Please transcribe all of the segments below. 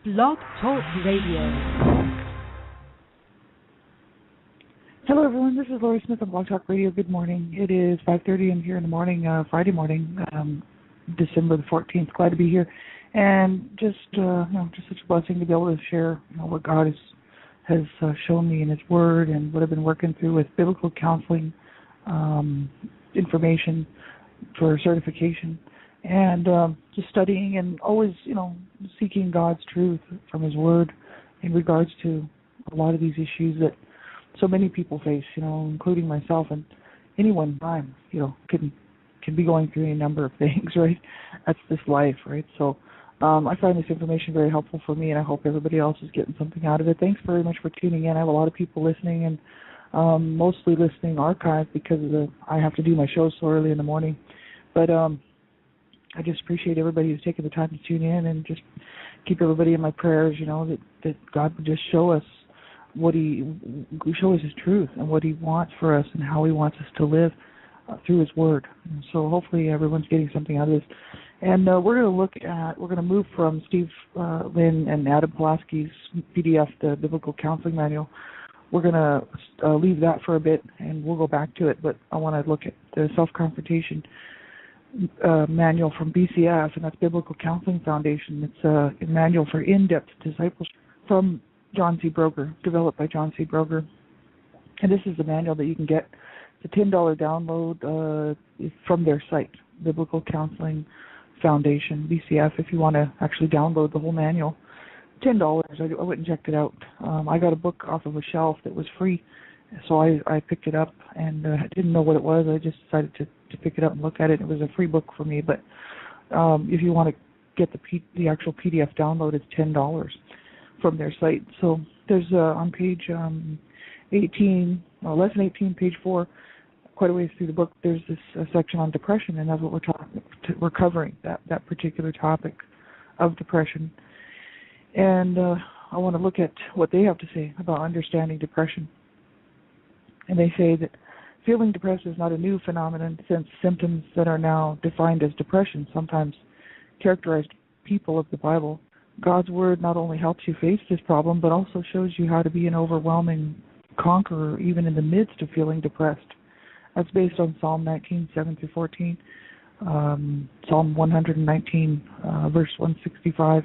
Blog Talk Radio. Hello, everyone. This is Lori Smith on Blog Talk Radio. Good morning. It is 5:30. I'm here in the morning, Friday morning, December the 14th. Glad to be here, and just such a blessing to be able to share, what God has shown me in His Word and what I've been working through with biblical counseling information for certification, and just studying and always, seeking God's truth from His Word in regards to a lot of these issues that so many people face, including myself and anyone can be going through any number of things, right? That's this life, right? So I find this information very helpful for me, and I hope everybody else is getting something out of it. Thanks very much for tuning in. I have a lot of people listening, and mostly listening archived because I have to do my shows so early in the morning. But I just appreciate everybody who's taking the time to tune in, and just keep everybody in my prayers, that God would just show us His truth and what He wants for us and how He wants us to live through His Word. And so hopefully everyone's getting something out of this. And we're going to move from Steve Lynn and Adam Pulaski's PDF, the Biblical Counseling Manual. We're going to leave that for a bit, and we'll go back to it. But I want to look at the Self-Confrontation Manual from BCF, and that's Biblical Counseling Foundation. It's a manual for in-depth discipleship from John C. Broger, developed by John C. Broger. And this is the manual that you can get. It's a $10 download from their site, Biblical Counseling Foundation, BCF, if you want to actually download the whole manual. $10. I went and checked it out. I got a book off of a shelf that was free, so I picked it up, and I didn't know what it was. I just decided to pick it up and look at it. It was a free book for me, but if you want to get the actual PDF download, it's $10 from their site. So there's on page 18, lesson 18, page 4, quite a ways through the book, there's this section on depression, and that's what we're covering, that particular topic of depression. And I want to look at what they have to say about understanding depression. And they say that feeling depressed is not a new phenomenon, since symptoms that are now defined as depression sometimes characterized people of the Bible. God's Word not only helps you face this problem, but also shows you how to be an overwhelming conqueror even in the midst of feeling depressed. That's based on Psalm 19, 7 through 14, Psalm 119, verse 165,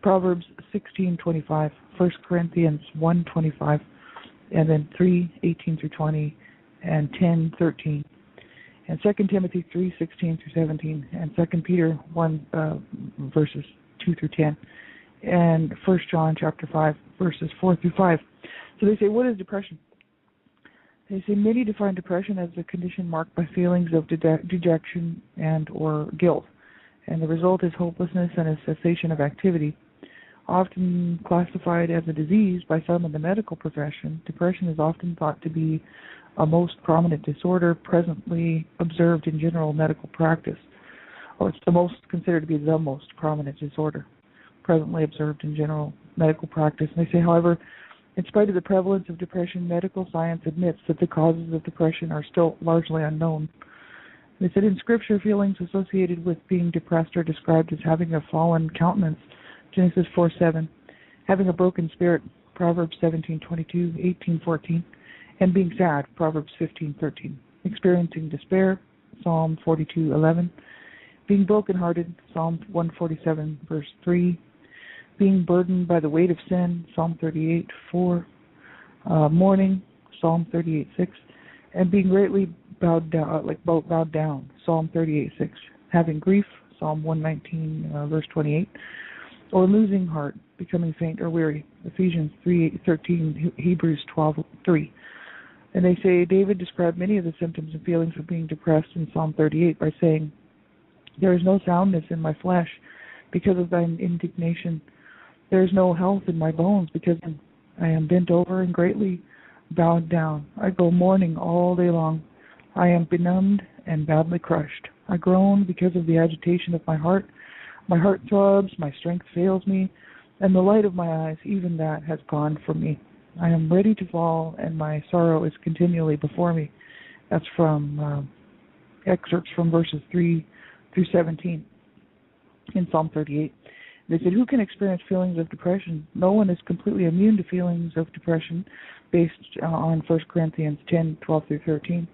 Proverbs 16, 25, 1 Corinthians 1, 25, and then 3, 18 through 20, and 10, 13, and 2 Timothy 3, 16 through 17, and 2 Peter 1, verses 2 through 10, and 1 John chapter 5, verses 4 through 5. So they say, what is depression? They say many define depression as a condition marked by feelings of dejection and or guilt, and the result is hopelessness and a cessation of activity. Often classified as a disease by some in the medical profession, depression is often thought to be a most prominent disorder presently observed in general medical practice, or it's considered to be the most prominent disorder presently observed in general medical practice. And they say, however, in spite of the prevalence of depression, medical science admits that the causes of depression are still largely unknown. They said in Scripture, feelings associated with being depressed are described as having a fallen countenance, Genesis 4:7, having a broken spirit, Proverbs 17:22, 18:14, and being sad, Proverbs 15:13, experiencing despair, Psalm 42:11, being brokenhearted, Psalm 147, verse 3, being burdened by the weight of sin, Psalm 38:4, mourning, Psalm 38:6, and being greatly bowed down, Psalm 38:6, having grief, Psalm 119, verse 28, or losing heart, becoming faint or weary, Ephesians 3:13, Hebrews 12:3. And they say David described many of the symptoms and feelings of being depressed in Psalm 38 by saying, there is no soundness in my flesh because of thine indignation. There is no health in my bones because I am bent over and greatly bowed down. I go mourning all day long. I am benumbed and badly crushed. I groan because of the agitation of my heart. My heart throbs, my strength fails me, and the light of my eyes, even that has gone from me. I am ready to fall, and my sorrow is continually before me. That's from excerpts from verses 3 through 17 in Psalm 38. They said, who can experience feelings of depression? No one is completely immune to feelings of depression based on 1 Corinthians 10:12 through 13.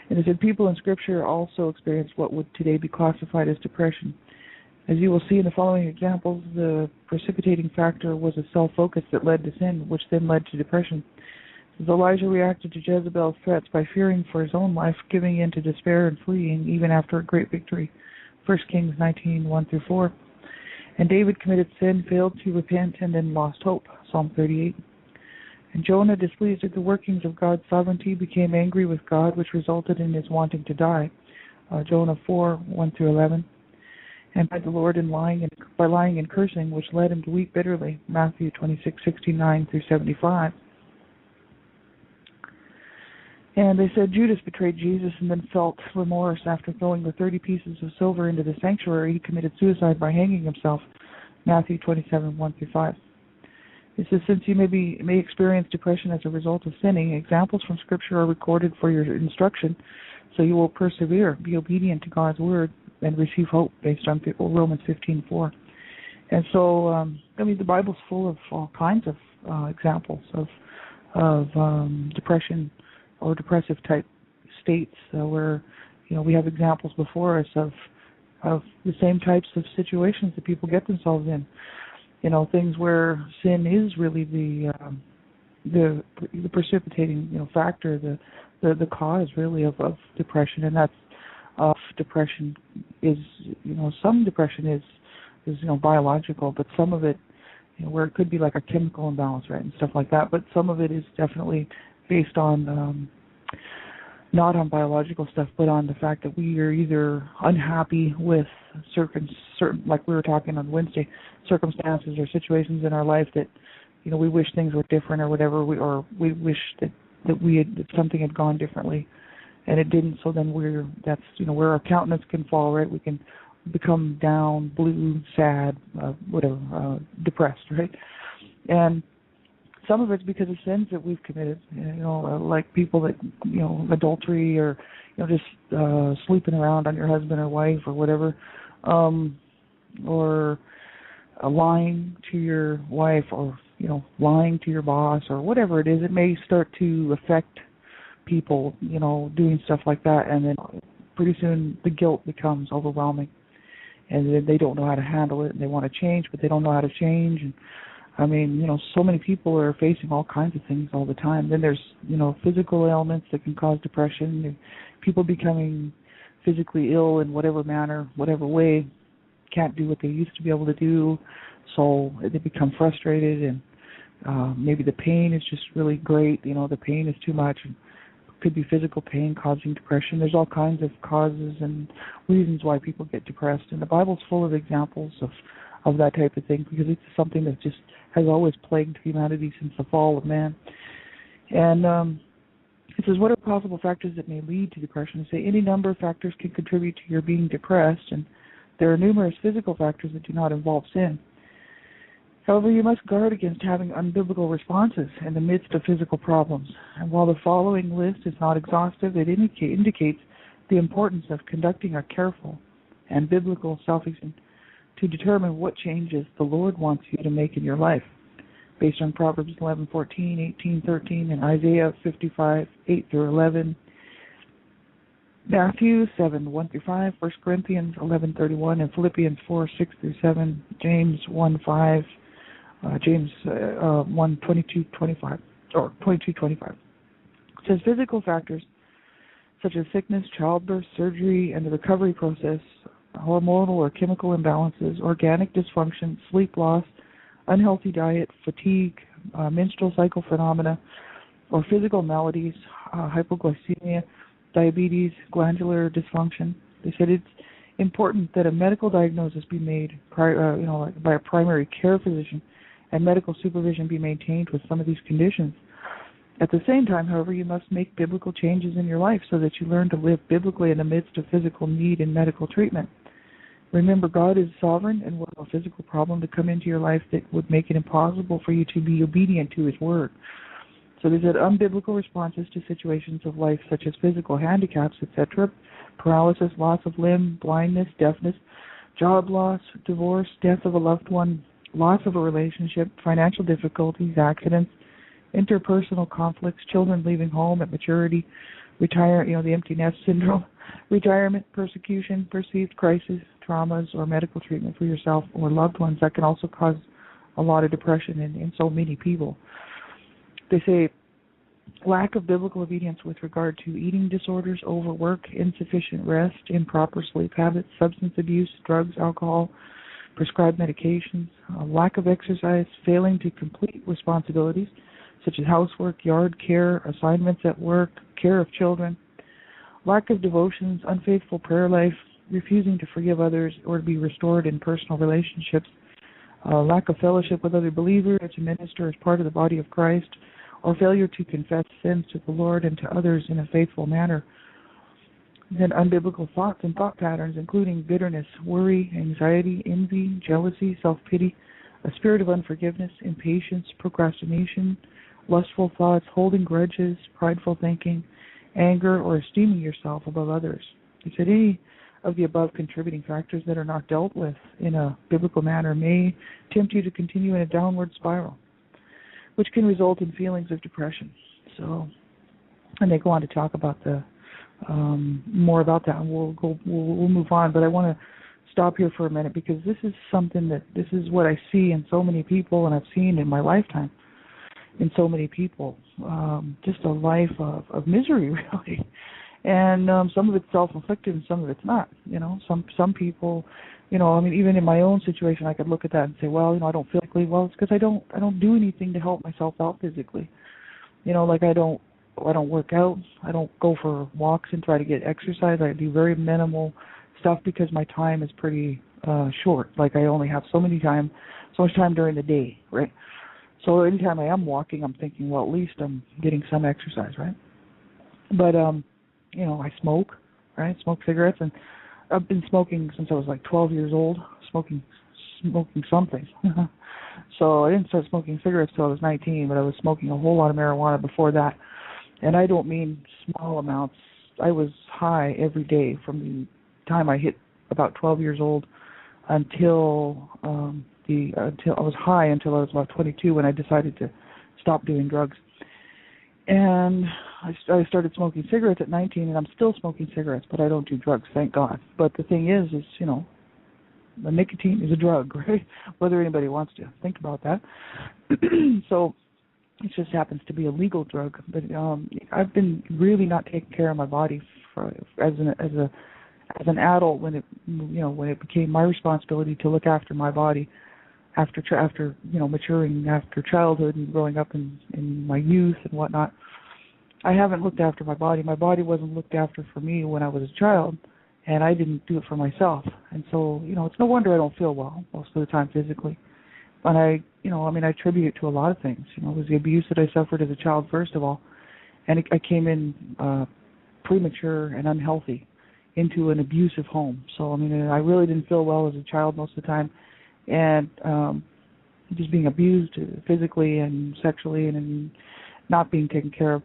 And they said, people in Scripture also experience what would today be classified as depression. As you will see in the following examples, the precipitating factor was a self-focus that led to sin, which then led to depression. As Elijah reacted to Jezebel's threats by fearing for his own life, giving in to despair and fleeing, even after a great victory. 1 Kings 19:1 through 4. And David committed sin, failed to repent, and then lost hope. Psalm 38. And Jonah, displeased at the workings of God's sovereignty, became angry with God, which resulted in his wanting to die. Jonah 4:1 through 11. And by the Lord by lying and cursing, which led him to weep bitterly. Matthew 26:69 through 75. And they said Judas betrayed Jesus and then felt remorse after throwing the 30 pieces of silver into the sanctuary. He committed suicide by hanging himself. Matthew 27:1 through 5. It says, since you may experience depression as a result of sinning, examples from Scripture are recorded for your instruction, so you will persevere, be obedient to God's word, and receive hope based on Romans 15:4. And so, the Bible's full of all kinds of examples of depression or depressive type states where we have examples before us of the same types of situations that people get themselves in. Things where sin is really the precipitating factor, the cause really of depression, and that's depression is some depression is biological, but some of it where it could be like a chemical imbalance, right, and stuff like that. But some of it is definitely based on not on biological stuff, but on the fact that we are either unhappy with certain, like we were talking on Wednesday, circumstances or situations in our life that we wish things were different or whatever, we wish that something had gone differently, and it didn't. So then that's where our countenance can fall, right? We can become down, blue, sad, whatever, depressed, right? And some of it's because of sins that we've committed, like people that, adultery or, just sleeping around on your husband or wife or whatever, or lying to your wife or, lying to your boss or whatever it is. It may start to affect people, doing stuff like that, and then pretty soon the guilt becomes overwhelming, and then they don't know how to handle it, and they want to change, but they don't know how to change, and so many people are facing all kinds of things all the time. Then there's, physical ailments that can cause depression. People becoming physically ill in whatever manner, whatever way, can't do what they used to be able to do, so they become frustrated, and maybe the pain is just really great. The pain is too much. And could be physical pain causing depression. There's all kinds of causes and reasons why people get depressed, and the Bible's full of examples of that type of thing, because it's something that just has always plagued humanity since the fall of man. And it says, what are possible factors that may lead to depression? They say any number of factors can contribute to your being depressed, and there are numerous physical factors that do not involve sin. However, you must guard against having unbiblical responses in the midst of physical problems. And while the following list is not exhaustive, it indicates the importance of conducting a careful and biblical self-examination to determine what changes the Lord wants you to make in your life, based on Proverbs 11:14, 18:13, and Isaiah 55:8 through 11, Matthew 7:1 through 5, 1 Corinthians 11:31, and Philippians 4:6 through 7, James 1:5, James 1:22-25 or 22:25. It says physical factors such as sickness, childbirth, surgery, and the recovery process, hormonal or chemical imbalances, organic dysfunction, sleep loss, unhealthy diet, fatigue, menstrual cycle phenomena, or physical maladies, hypoglycemia, diabetes, glandular dysfunction. They said it's important that a medical diagnosis be made by a primary care physician and medical supervision be maintained with some of these conditions. At the same time, however, you must make biblical changes in your life so that you learn to live biblically in the midst of physical need and medical treatment. Remember, God is sovereign and will allow a physical problem to come into your life that would make it impossible for you to be obedient to His Word. So there's unbiblical responses to situations of life such as physical handicaps, etc., paralysis, loss of limb, blindness, deafness, job loss, divorce, death of a loved one, loss of a relationship, financial difficulties, accidents, interpersonal conflicts, children leaving home at maturity, the empty nest syndrome, retirement, persecution, perceived crisis, traumas, or medical treatment for yourself or loved ones. That can also cause a lot of depression in so many people. They say lack of biblical obedience with regard to eating disorders, overwork, insufficient rest, improper sleep habits, substance abuse, drugs, alcohol, prescribed medications, lack of exercise, failing to complete responsibilities such as housework, yard care, assignments at work, care of children, lack of devotions, unfaithful prayer life, refusing to forgive others or to be restored in personal relationships, lack of fellowship with other believers or to minister as part of the body of Christ, or failure to confess sins to the Lord and to others in a faithful manner. Then unbiblical thoughts and thought patterns, including bitterness, worry, anxiety, envy, jealousy, self-pity, a spirit of unforgiveness, impatience, procrastination, lustful thoughts, holding grudges, prideful thinking, anger, or esteeming yourself above others. He said any of the above contributing factors that are not dealt with in a biblical manner may tempt you to continue in a downward spiral, which can result in feelings of depression. So, and they go on to talk about the more about that, and we'll move on. But I want to stop here for a minute because this is something this is what I see in so many people, and I've seen in my lifetime in so many people. Just a life of misery, really. And some of it's self-inflicted, and some of it's not. Some people. Even in my own situation, I could look at that and say, well, I don't feel physically well. It's because I don't do anything to help myself out physically. Like I don't work out. I don't go for walks and try to get exercise. I do very minimal stuff because my time is pretty short. Like I only have so much time during the day, right? So anytime I am walking, I'm thinking, well, at least I'm getting some exercise, right? But I smoke, right? Smoke cigarettes, and I've been smoking since I was like 12 years old, smoking something. So I didn't start smoking cigarettes till I was 19, but I was smoking a whole lot of marijuana before that. And I don't mean small amounts. I was high every day from the time I hit about 12 years old until I was high until I was about 22 when I decided to stop doing drugs. And I started smoking cigarettes at 19, and I'm still smoking cigarettes, but I don't do drugs, thank God. But the thing is the nicotine is a drug, right? Whether anybody wants to think about that. So it just happens to be a legal drug. But I've been really not taking care of my body as an adult when it became my responsibility to look after my body after maturing after childhood and growing up in my youth and whatnot. I haven't looked after my body. My body wasn't looked after for me when I was a child, and I didn't do it for myself. And so, it's no wonder I don't feel well most of the time physically. But I attribute it to a lot of things. It was the abuse that I suffered as a child, first of all, and I came in premature and unhealthy into an abusive home. So, I really didn't feel well as a child most of the time, and just being abused physically and sexually and not being taken care of.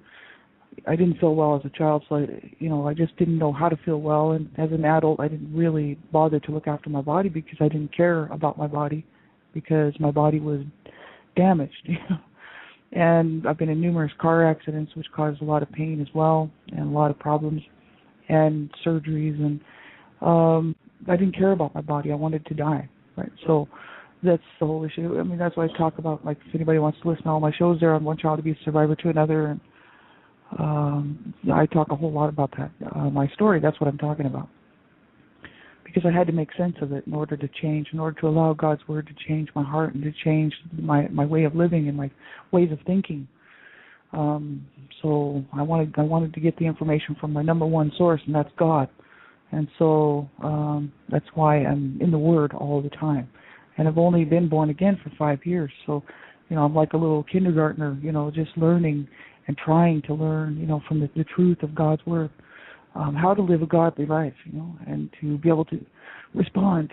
I didn't feel well as a child, so I just didn't know how to feel well. And as an adult, I didn't really bother to look after my body because I didn't care about my body because my body was damaged. And I've been in numerous car accidents, which caused a lot of pain as well and a lot of problems and surgeries. And I didn't care about my body. I wanted to die, right? So that's the whole issue. That's why I talk about, like, if anybody wants to listen to all my shows there on one child abuse survivor to another, and I talk a whole lot about that, my story. That's what I'm talking about. Because I had to make sense of it in order to change, in order to allow God's word to change my heart and to change my way of living and my ways of thinking. So I wanted to get the information from my number one source, and that's God. And so that's why I'm in the Word all the time. And I've only been born again for 5 years. So, I'm like a little kindergartner, just learning and trying to learn, from the truth of God's Word, how to live a godly life, and to be able to respond,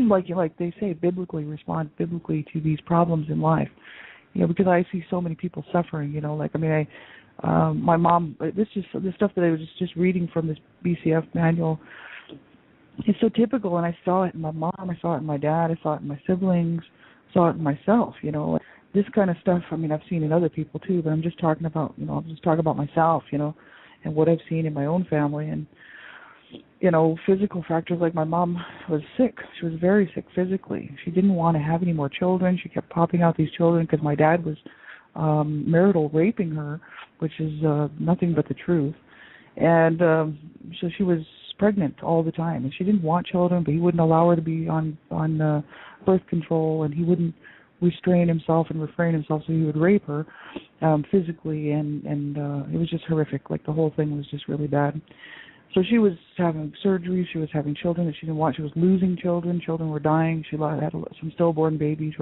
like they say, respond biblically to these problems in life. Because I see so many people suffering, my mom, this stuff that I was just reading from this BCF manual, it's so typical, and I saw it in my mom, I saw it in my dad, I saw it in my siblings, saw it in myself, This kind of stuff, I mean, I've seen in other people too, but I'm just talking about, I'm just talking about myself, and what I've seen in my own family. And, physical factors, like my mom was sick. She was very sick physically. She didn't want to have any more children. She kept popping out these children because my dad was marital raping her, which is nothing but the truth. And so she was pregnant all the time, and she didn't want children, but he wouldn't allow her to be on birth control, and he wouldn't refrain himself, so he would rape her physically, and it was just horrific. Like, the whole thing was just really bad. So she was having surgery, she was having children that she didn't want, she was losing children were dying. She had some stillborn babies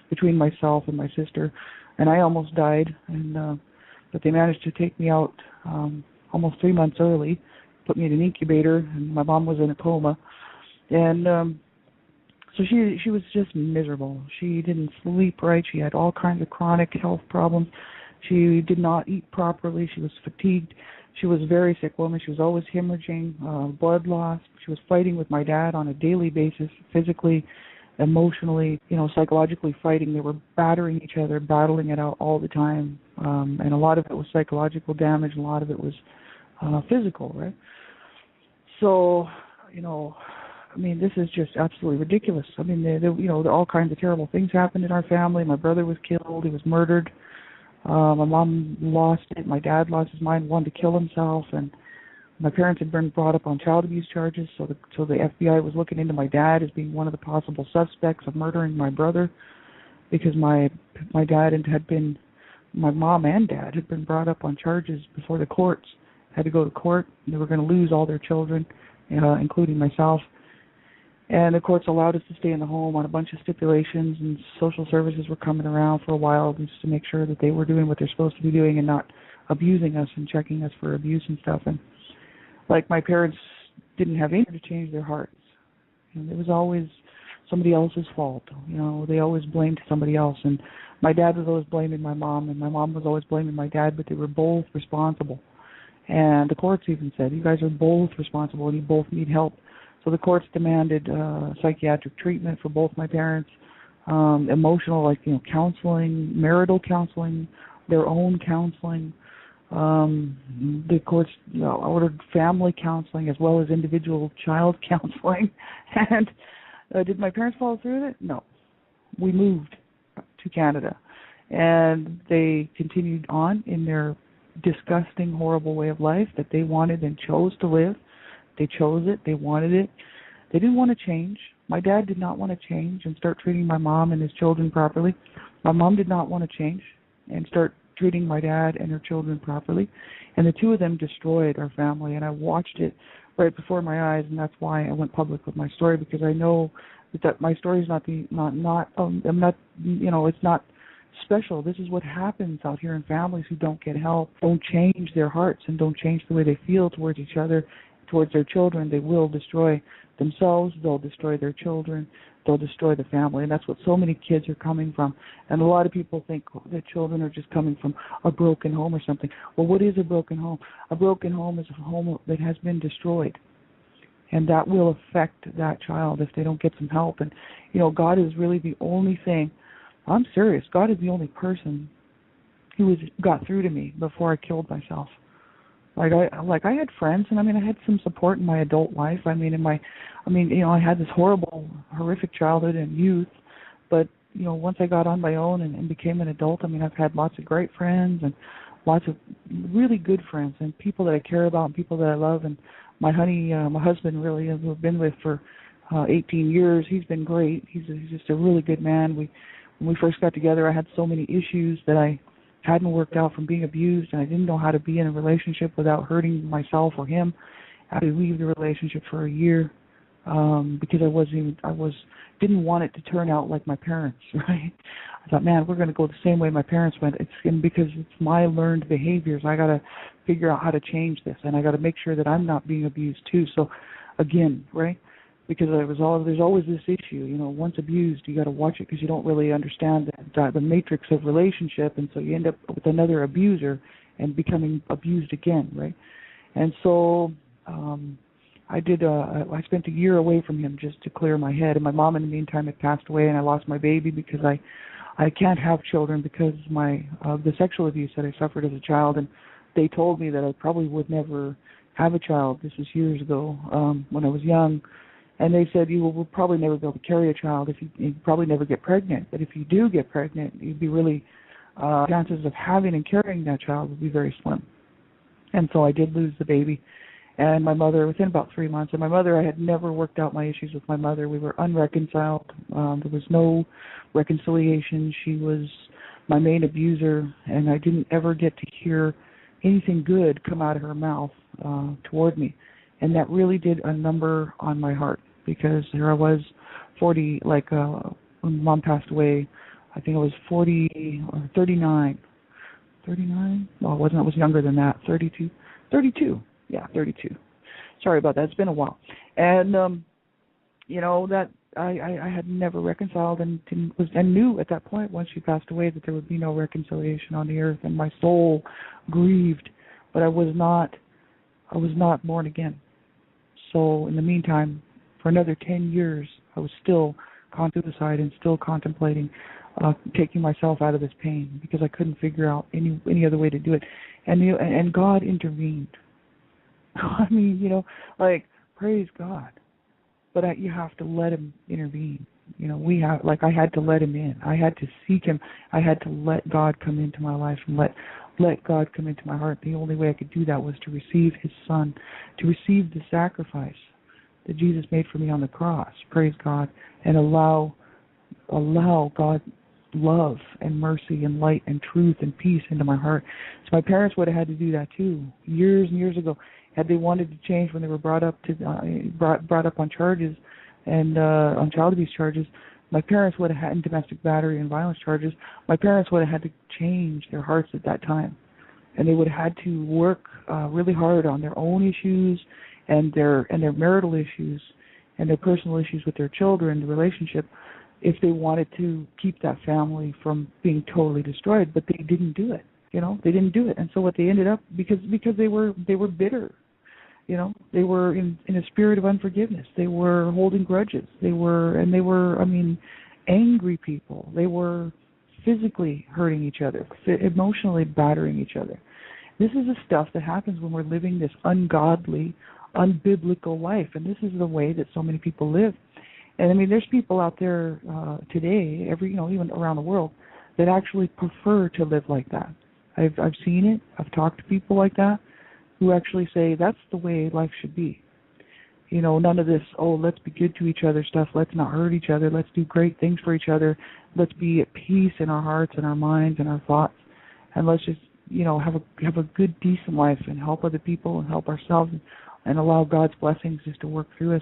between myself and my sister, and I almost died, and but they managed to take me out almost 3 months early, put me in an incubator, and my mom was in a coma. And so she was just miserable. She didn't sleep right. She had all kinds of chronic health problems. She did not eat properly. She was fatigued. She was a very sick woman. She was always hemorrhaging, blood loss. She was fighting with my dad on a daily basis, physically, emotionally, psychologically fighting. They were battering each other, battling it out all the time. And a lot of it was psychological damage, and a lot of it was physical, right? So, I mean, this is just absolutely ridiculous. I mean, all kinds of terrible things happened in our family. My brother was killed. He was murdered. My mom lost it. My dad lost his mind, wanted to kill himself, and my parents had been brought up on child abuse charges. So the FBI was looking into my dad as being one of the possible suspects of murdering my brother, because my mom and dad had been brought up on charges before the courts. Had to go to court. They were going to lose all their children, including myself. And the courts allowed us to stay in the home on a bunch of stipulations, and social services were coming around for a while just to make sure that they were doing what they're supposed to be doing and not abusing us and checking us for abuse and stuff. And like, my parents didn't have anything to change their hearts. And it was always somebody else's fault. They always blamed somebody else. And my dad was always blaming my mom, and my mom was always blaming my dad, but they were both responsible. And the courts even said, you guys are both responsible and you both need help. So the courts demanded psychiatric treatment for both my parents, emotional, counseling, marital counseling, their own counseling. The courts ordered family counseling as well as individual child counseling. And did my parents follow through with it? No. We moved to Canada, and they continued on in their disgusting, horrible way of life that they wanted and chose to live. They chose it. They wanted it. They didn't want to change. My dad did not want to change and start treating my mom and his children properly. My mom did not want to change and start treating my dad and her children properly. And the two of them destroyed our family. And I watched it right before my eyes, and that's why I went public with my story, because I know that my story is it's not special. This is what happens out here in families who don't get help, don't change their hearts, and don't change the way they feel towards each other, towards their children. They will destroy themselves, they'll destroy their children, they'll destroy the family. And that's what so many kids are coming from. And a lot of people think that children are just coming from a broken home or something. Well, what is a broken home? A broken home is a home that has been destroyed. And that will affect that child if they don't get some help. And, God is really the only thing. I'm serious. God is the only person who got through to me before I killed myself. I had friends, and I had some support in my adult life. I had this horrific childhood and youth, but once I got on my own and became an adult, I've had lots of great friends and lots of really good friends and people that I care about and people that I love. And my husband, really, who I've been with for 18 years, he's been great. He's just a really good man. When we first got together, I had so many issues that I hadn't worked out from being abused, and I didn't know how to be in a relationship without hurting myself or him. I had to leave the relationship for a year because I didn't want it to turn out like my parents, right? I thought, man, we're going to go the same way my parents went. Because it's my learned behaviors. I got to figure out how to change this, and I got to make sure that I'm not being abused too. So, again, right? Because there's always this issue, once abused, you got to watch it because you don't really understand the matrix of relationship, and so you end up with another abuser and becoming abused again, right? And so I spent a year away from him just to clear my head. And my mom, in the meantime, had passed away, and I lost my baby because I can't have children because the sexual abuse that I suffered as a child. And they told me that I probably would never have a child. This was years ago, when I was young. And they said, you will probably never be able to carry a child. You probably never get pregnant. But if you do get pregnant, you'd be really, chances of having and carrying that child would be very slim. And so I did lose the baby. And my mother, within about 3 months, and my mother, I had never worked out my issues with my mother. We were unreconciled. There was no reconciliation. She was my main abuser, and I didn't ever get to hear anything good come out of her mouth toward me. And that really did a number on my heart, because here I was 40, when Mom passed away, I think I was 40 or 39. 39? Well, I wasn't. I was younger than that. 32. 32. Yeah, 32. Sorry about that. It's been a while. And, that I had never reconciled and knew at that point, once she passed away, that there would be no reconciliation on the earth, and my soul grieved. But I was not born again. So in the meantime, for another 10 years, I was still suicide and still contemplating taking myself out of this pain, because I couldn't figure out any other way to do it. And God intervened. I mean, praise God. But you have to let him intervene. I had to let him in. I had to seek him. I had to let God come into my life and let God come into my heart. The only way I could do that was to receive his son, to receive the sacrifice that Jesus made for me on the cross. Praise God. And allow God's love and mercy and light and truth and peace into my heart. So my parents would have had to do that too, years and years ago. Had they wanted to change when they were brought up on charges and on child abuse charges, my parents would have had, domestic battery and violence charges, my parents would have had to change their hearts at that time. And they would have had to work really hard on their own issues and their marital issues and their personal issues with their children, the relationship, if they wanted to keep that family from being totally destroyed. But they didn't do it. They didn't do it. And so what they ended up, because they were bitter. They were in a spirit of unforgiveness. They were holding grudges. They were angry people. They were physically hurting each other, emotionally battering each other. This is the stuff that happens when we're living this ungodly, unbiblical life, and this is the way that so many people live. And there's people out there today, even around the world, that actually prefer to live like that. I've seen it. I've talked to people like that, who actually say that's the way life should be. None of this, let's be good to each other stuff. Let's not hurt each other. Let's do great things for each other. Let's be at peace in our hearts and our minds and our thoughts. And let's just, have a good, decent life and help other people and help ourselves and allow God's blessings just to work through us.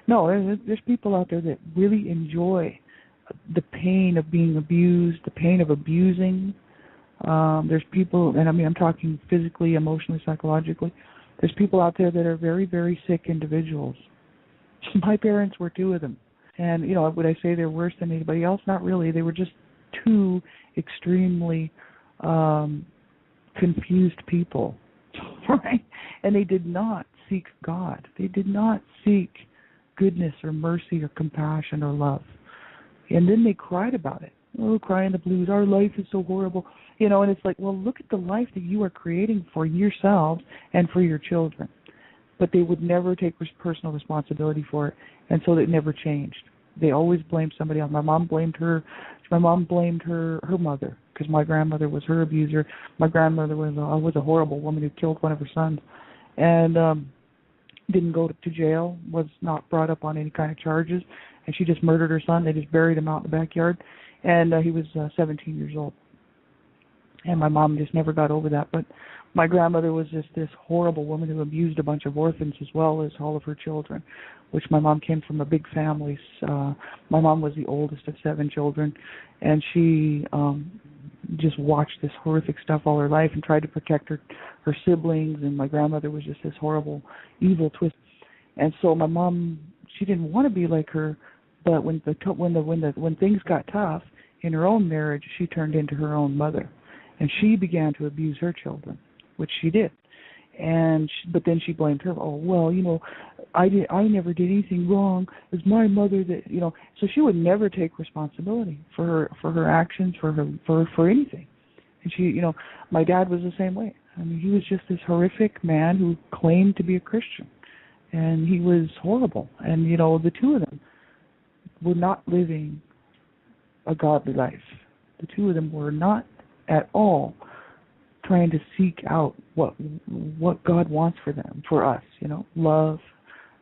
No, there's people out there that really enjoy the pain of being abused, the pain of abusing. There's people, and I'm talking physically, emotionally, psychologically. There's people out there that are very, very sick individuals. My parents were two of them. And, would I say they're worse than anybody else? Not really. They were just two extremely confused people, right? And they did not seek God. They did not seek goodness or mercy or compassion or love. And then they cried about it. Crying the blues. Our life is so horrible. And it's like, well, look at the life that you are creating for yourselves and for your children. But they would never take personal responsibility for it, and so it never changed. They always blamed somebody else. My mom blamed her mother, because my grandmother was her abuser. My grandmother was a horrible woman who killed one of her sons, and didn't go to jail, was not brought up on any kind of charges, and she just murdered her son. They just buried him out in the backyard, and he was 17 years old. And my mom just never got over that. But my grandmother was just this horrible woman who abused a bunch of orphans as well as all of her children, which my mom came from a big family. My mom was the oldest of 7 children, and she just watched this horrific stuff all her life and tried to protect her siblings. And my grandmother was just this horrible, evil twist. And so my mom, she didn't want to be like her, but when things got tough in her own marriage, she turned into her own mother. And she began to abuse her children, which she did. But then she blamed her. Oh, well, I never did anything wrong. It was my mother that, So she would never take responsibility for her actions, for anything. And she, my dad was the same way. I mean, he was just this horrific man who claimed to be a Christian, and he was horrible. And the two of them were not living a godly life. The two of them were not at all trying to seek out what God wants for them, for us, love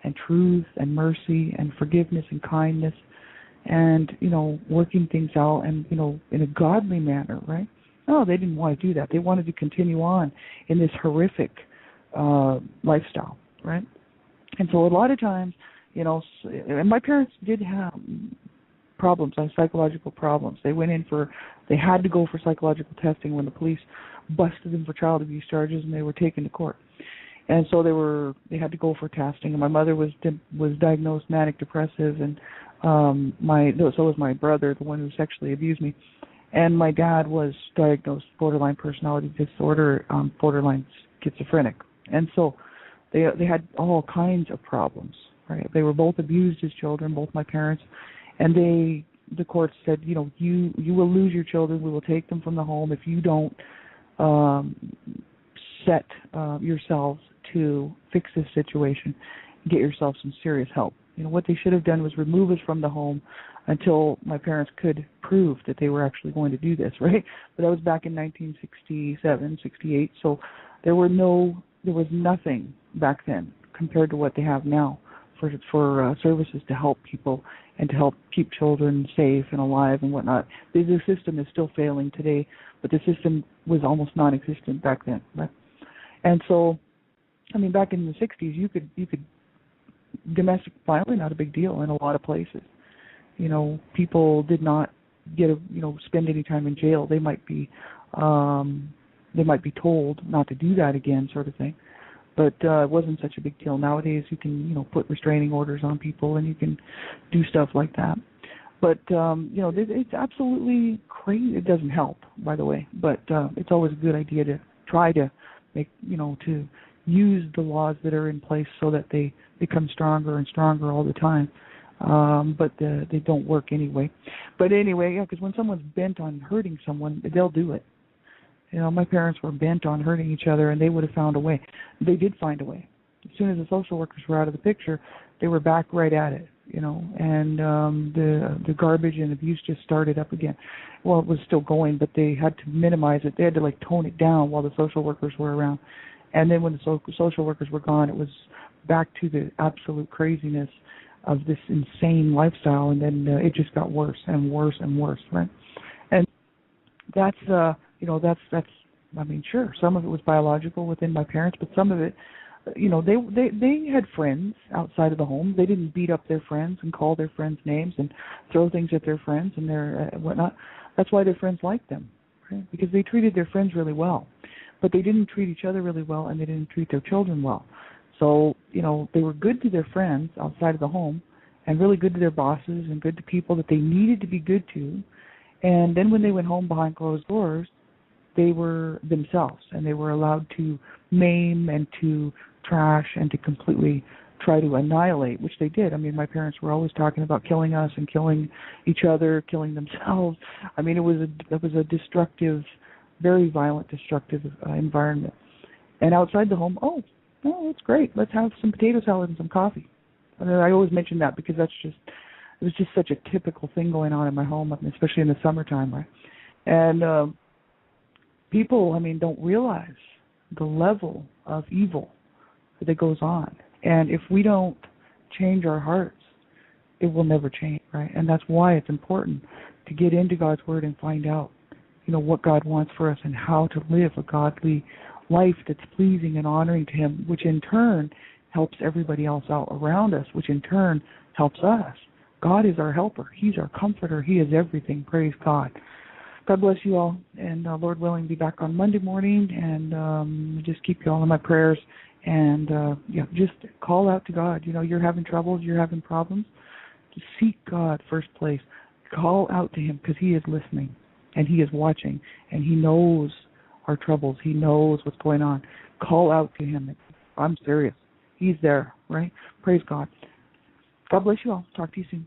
and truth and mercy and forgiveness and kindness and, working things out and, in a godly manner, right? No, they didn't want to do that. They wanted to continue on in this horrific lifestyle, right? And so a lot of times, and my parents did have problems, psychological problems. They had to go for psychological testing when the police busted them for child abuse charges and they were taken to court. And so they had to go for testing. And my mother was diagnosed manic depressive, and so was my brother, the one who sexually abused me. And my dad was diagnosed borderline personality disorder, borderline schizophrenic. And so they had all kinds of problems, right? They were both abused as children, both my parents. And the court said, you will lose your children. We will take them from the home if you don't set yourselves to fix this situation, get yourself some serious help. What they should have done was remove us from the home until my parents could prove that they were actually going to do this, right? But that was back in 1967, 68. So there was nothing back then compared to what they have now for services to help people and to help keep children safe and alive and whatnot. The system is still failing today, but the system was almost non-existent back then, right? And so, back in the 60s, you could domestic violence not a big deal in a lot of places. People did not get spend any time in jail. They might be told not to do that again, sort of thing. But it wasn't such a big deal. Nowadays, you can put restraining orders on people, and you can do stuff like that. But it's absolutely crazy. It doesn't help, by the way. But it's always a good idea to try to make to use the laws that are in place so that they become stronger and stronger all the time. But they don't work anyway. But anyway, because when someone's bent on hurting someone, they'll do it. My parents were bent on hurting each other, and they would have found a way. They did find a way. As soon as the social workers were out of the picture, they were back right at it, and the garbage and abuse just started up again. Well, it was still going, but they had to minimize it. They had to tone it down while the social workers were around. And then when the social workers were gone, it was back to the absolute craziness of this insane lifestyle, and then it just got worse and worse and worse, right? And that's sure, some of it was biological within my parents, but some of it, they had friends outside of the home. They didn't beat up their friends and call their friends names and throw things at their friends and their whatnot. That's why their friends liked them, right? Because they treated their friends really well, but they didn't treat each other really well, and they didn't treat their children well. So, they were good to their friends outside of the home and really good to their bosses and good to people that they needed to be good to. And then when they went home behind closed doors, they were themselves, and they were allowed to maim and to trash and to completely try to annihilate, which they did. My parents were always talking about killing us and killing each other, killing themselves. It was a destructive, very violent, destructive environment. And outside the home, that's great. Let's have some potato salad and some coffee. I always mention that because it was just such a typical thing going on in my home, especially in the summertime, right? And people, don't realize the level of evil that goes on. And if we don't change our hearts, it will never change, right? And that's why it's important to get into God's Word and find out, what God wants for us and how to live a godly life that's pleasing and honoring to Him, which in turn helps everybody else out around us, which in turn helps us. God is our helper. He's our comforter. He is everything. Praise God. God bless you all, and Lord willing, be back on Monday morning, and just keep you all in my prayers, and just call out to God. You're having troubles, you're having problems. Just seek God first place. Call out to Him because He is listening, and He is watching, and He knows our troubles. He knows what's going on. Call out to him. I'm serious. He's there, right? Praise God. God bless you all. Talk to you soon.